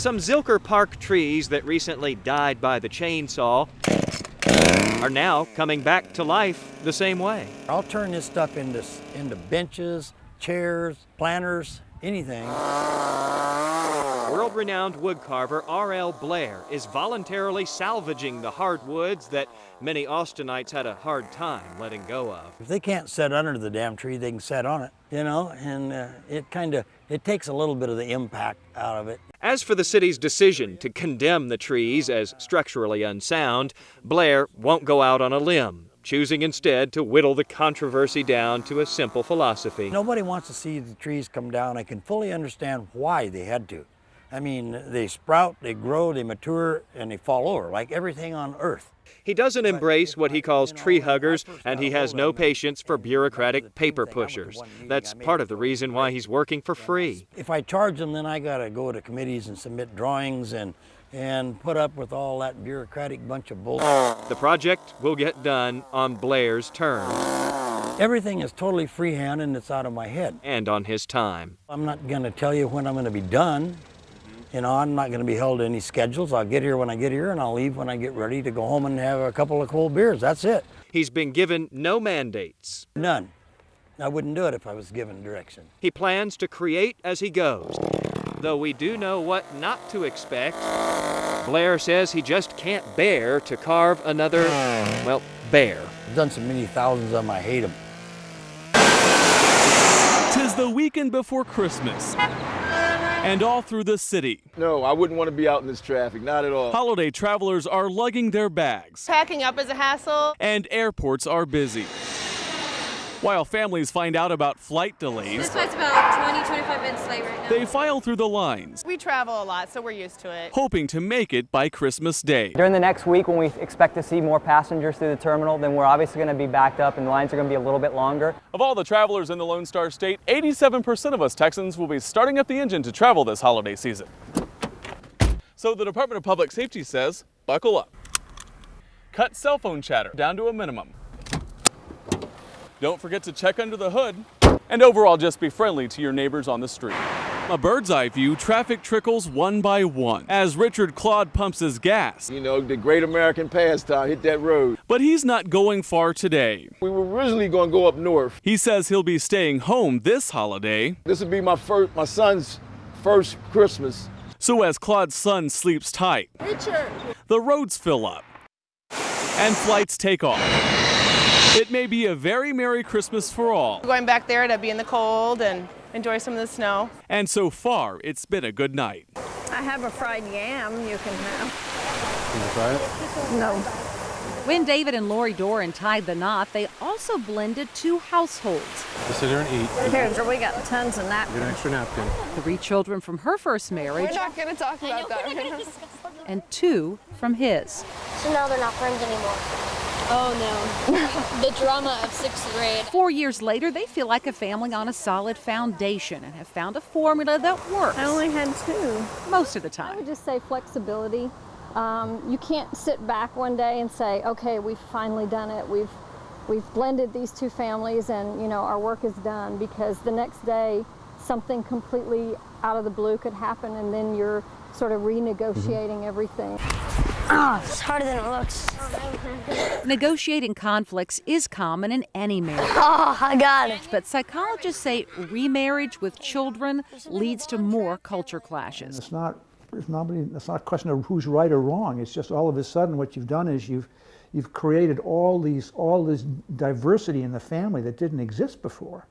Some Zilker Park trees that recently died by the chainsaw are now coming back to life the same way. I'll turn this stuff into benches, chairs, planters, anything. World-renowned woodcarver R.L. Blair is voluntarily salvaging the hardwoods that many Austinites had a hard time letting go of. If they can't sit under the damn tree, they can sit on it, and it takes a little bit of the impact out of it. As for the city's decision to condemn the trees as structurally unsound, Blair won't go out on a limb, choosing instead to whittle the controversy down to a simple philosophy. Nobody wants to see the trees come down. I can fully understand why they had to. I mean, they sprout, they grow, they mature, and they fall over, like everything on Earth. He doesn't embrace what he calls tree huggers, and he has no patience for bureaucratic paper pushers. That's part of the reason why he's working for free. If I charge them, then I gotta go to committees and submit drawings and put up with all that bureaucratic bunch of bullshit. The project will get done on Blair's terms. Everything is totally freehand and it's out of my head. And on his time. I'm not gonna tell you when I'm gonna be done. I'm not gonna be held to any schedules. I'll get here when I get here and I'll leave when I get ready to go home and have a couple of cold beers. That's it. He's been given no mandates. None. I wouldn't do it if I was given direction. He plans to create as he goes. Though we do know what not to expect, Blair says he just can't bear to carve another, bear. I've done so many thousands of them, I hate them. 'Tis the weekend before Christmas, and all through the city. No, I wouldn't want to be out in this traffic, not at all. Holiday travelers are lugging their bags. Packing up is a hassle. And airports are busy. While families find out about flight delays, this flight's about 20-25 minutes late right now. They file through the lines. We travel a lot, so we're used to it. Hoping to make it by Christmas Day. During the next week, when we expect to see more passengers through the terminal, then we're obviously going to be backed up and the lines are going to be a little bit longer. Of all the travelers in the Lone Star State, 87% of us Texans will be starting up the engine to travel this holiday season. So the Department of Public Safety says, buckle up. Cut cell phone chatter down to a minimum. Don't forget to check under the hood, and overall just be friendly to your neighbors on the street. A bird's eye view, traffic trickles one by one as Richard Claude pumps his gas. The great American pastime, hit that road. But he's not going far today. We were originally going to go up north. He says he'll be staying home this holiday. This will be my son's first Christmas. So as Claude's son sleeps tight, Richard, the roads fill up and flights take off. It may be a very Merry Christmas for all. going back there to be in the cold and enjoy some of the snow. And so far, it's been a good night. I have a fried yam you can have. Can you try it? No. When David and Lori Doran tied the knot, they also blended two households. Just sit there and eat. Here, we got tons of napkins. Get an extra napkin. 3 children from her first marriage. We're not going to talk about that. And 2 from his. So now they're not friends anymore. Oh no. The drama of 6th grade. 4 years later, they feel like a family on a solid foundation and have found a formula that works. I only had 2. Most of the I time. would just say flexibility. You can't sit back one day and say, okay, we've finally done it. We've blended these 2 families and our work is done, because the next day something completely out of the blue could happen and then you're sort of renegotiating everything. It's harder than it looks. Negotiating conflicts is common in any marriage. Oh, I got it. But psychologists say remarriage with children leads to more culture clashes. It's not a question of who's right or wrong. It's just all of a sudden what you've done is you've created all this diversity in the family that didn't exist before.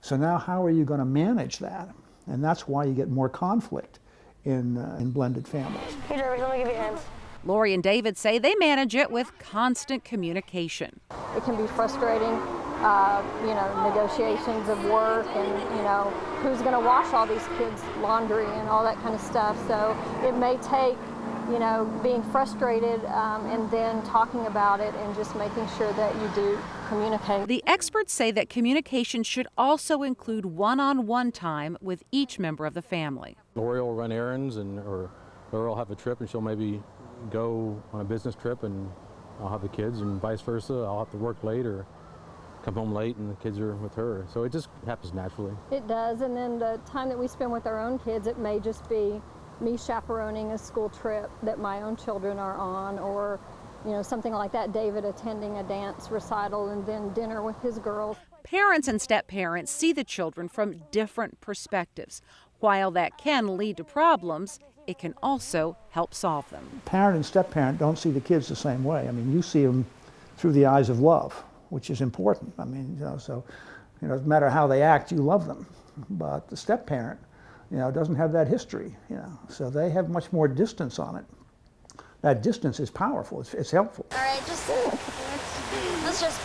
So now how are you going to manage that? And that's why you get more conflict in blended families. Peter, let me give you hands. Lori and David say they manage it with constant communication. It can be frustrating, negotiations of work and, who's going to wash all these kids' laundry and all that kind of stuff. So it may take, being frustrated and then talking about it and just making sure that you do communicate. The experts say that communication should also include one-on-one time with each member of the family. Lori will run errands or Laura will have a trip and she'll maybe go on a business trip and I'll have the kids, and vice versa. I'll have to work late or come home late and the kids are with her. So it just happens naturally. It does, and then the time that we spend with our own kids, it may just be me chaperoning a school trip that my own children are on, or something like that, David attending a dance recital and then dinner with his girls. Parents and step-parents see the children from different perspectives. While that can lead to problems, it can also help solve them. Parent and step-parent don't see the kids the same way. I mean, you see them through the eyes of love, which is important. I mean, so it doesn't matter how they act, you love them. But the step-parent, doesn't have that history, so they have much more distance on it. That distance is powerful, it's helpful. All right, let's just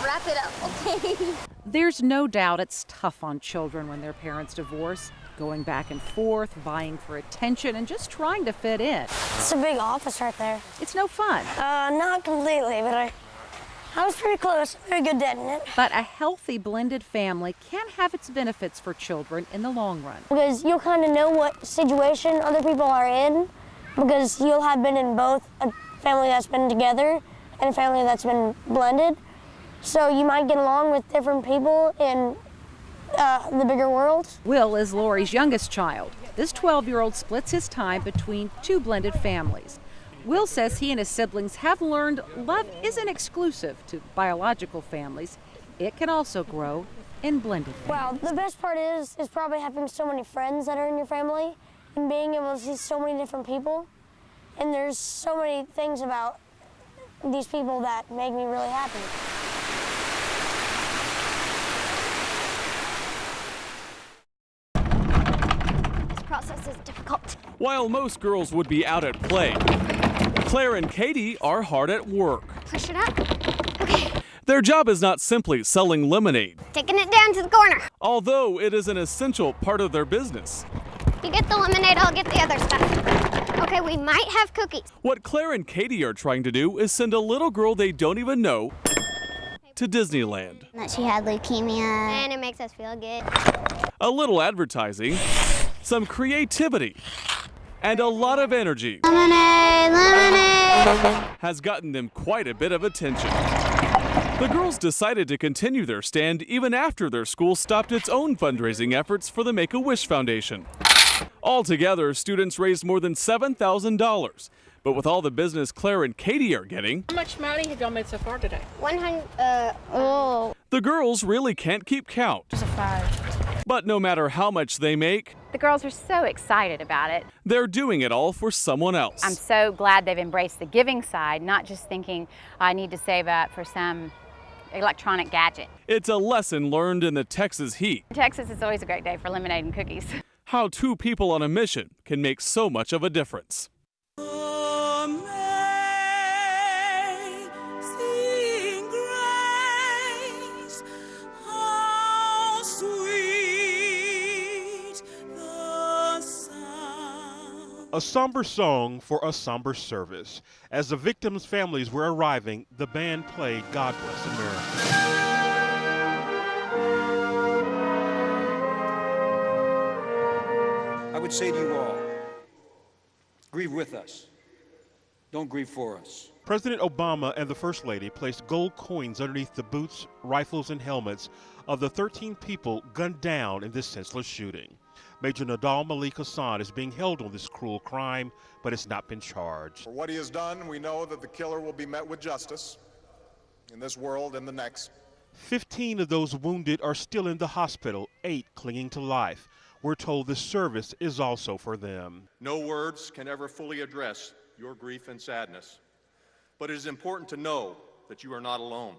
wrap it up, okay? There's no doubt it's tough on children when their parents divorce, going back and forth, vying for attention, and just trying to fit in. It's a big office right there. It's no fun. Not completely, but I was pretty close. Very good dad in it. But a healthy blended family can have its benefits for children in the long run. Because you'll kind of know what situation other people are in, because you'll have been in both a family that's been together and a family that's been blended. So you might get along with different people in the bigger world. Will is Lori's youngest child. This 12-year-old splits his time between two blended families. Will says he and his siblings have learned love isn't exclusive to biological families. It can also grow in blended families. Well, the best part is probably having so many friends that are in your family and being able to see so many different people. And there's so many things about these people that make me really happy. This process is difficult. While most girls would be out at play, Claire and Katie are hard at work. Push it up. Okay. Their job is not simply selling lemonade, Taking it down to the corner. although it is an essential part of their business. You get the lemonade, I'll get the other stuff. Okay, we might have cookies. What Claire and Katie are trying to do is send a little girl they don't even know to Disneyland. That she had leukemia. And it makes us feel good. A little advertising, some creativity, and a lot of energy Lemonade, lemonade. has gotten them quite a bit of attention. The girls decided to continue their stand even after their school stopped its own fundraising efforts for the Make-A-Wish Foundation. Altogether, students raised more than $7,000. But with all the business Claire and Katie are getting, how much money have y'all made so far today? 100, the girls really can't keep count. Just a 5. But no matter how much they make, the girls are so excited about it. They're doing it all for someone else. I'm so glad they've embraced the giving side, not just thinking I need to save up for some electronic gadget. It's a lesson learned in the Texas heat. Texas is always a great day for lemonade and cookies. How two people on a mission can make so much of a difference. A somber song for a somber service. As the victims' families were arriving, the band played God Bless America. I would say to you all, grieve with us. Don't grieve for us. President Obama and the First Lady placed gold coins underneath the boots, rifles, and helmets of the 13 people gunned down in this senseless shooting. Major Nadal Malik Hassan is being held on this cruel crime, but has not been charged. For what he has done, we know that the killer will be met with justice in this world and the next. 15 of those wounded are still in the hospital, 8 clinging to life. We're told this service is also for them. No words can ever fully address your grief and sadness, but it is important to know that you are not alone.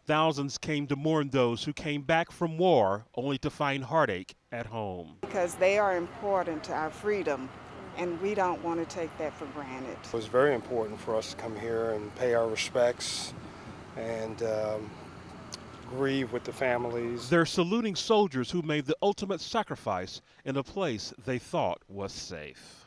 Thousands came to mourn those who came back from war only to find heartache at home. Because they are important to our freedom, and we don't want to take that for granted. It was very important for us to come here and pay our respects and grieve with the families. They're saluting soldiers who made the ultimate sacrifice in a place they thought was safe.